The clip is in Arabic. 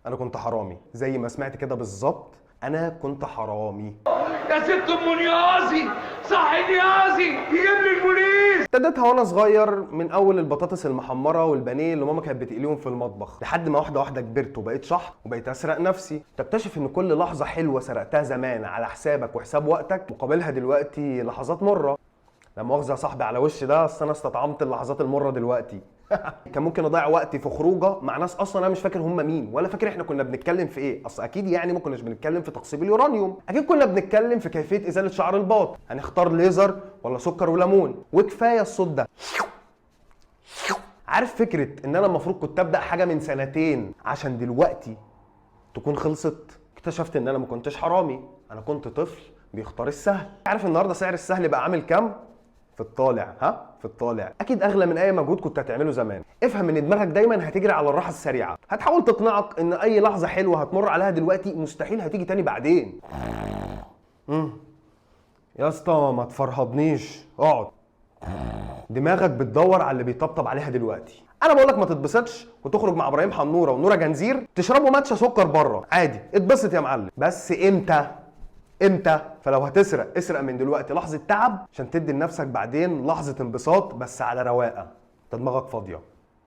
انا كنت حرامي زي ما سمعت كده بالظبط. انا كنت حرامي. يا ست ام نيازي، صحي نيازي يجيب لي البوليس. ابتديتها وانا صغير، من اول البطاطس المحمره والبانيه اللي ماما كانت بتقليهم في المطبخ، لحد ما واحده واحده كبرت وبقيت شحط وبقيت اسرق نفسي. تكتشف ان كل لحظه حلوه سرقتها زمان على حسابك وحساب وقتك مقابلها دلوقتي لحظات مره. لا مؤاخذه يا صاحبي على وش ده، اصل انا استطعمت اللحظات المره دلوقتي. كان ممكن اضيع وقتي في خروجه مع ناس اصلا انا مش فاكر هم مين، ولا فاكر احنا كنا بنتكلم في ايه. اصل اكيد يعني ما كناش بنتكلم في تخصيب اليورانيوم، اكيد كنا بنتكلم في كيفيه ازاله شعر الباط، هنختار ليزر ولا سكر وليمون. وكفايه الصوت ده. عارف فكره ان انا المفروض كنت ابدا حاجه من سنتين عشان دلوقتي تكون خلصت؟ اكتشفت ان انا ما كنتش حرامي، انا كنت طفل بيختار السهل. عارف النهارده سعر السهل بقى عامل كام؟ في الطالع. في الطالع اكيد اغلى من اي مجهود كنت هتعمله زمان. افهم ان دماغك دايما هتجري على الراحه السريعه، هتحاول تقنعك ان اي لحظه حلوه هتمر عليها دلوقتي مستحيل هتيجي تاني بعدين. يا اسطى ما تفرهضنيش، اقعد. دماغك بتدور على اللي بيطبطب عليها دلوقتي. انا بقول لك ما تتبسطش وتخرج مع ابراهيم حنوره ونوره جنزير تشربوا ماتشا سكر بره عادي، اتبسط يا معلم. بس امتى؟ فلو هتسرق اسرق من دلوقتي لحظه تعب عشان تدي لنفسك بعدين لحظه انبساط، بس على رواقه. انت دماغك فاضيه.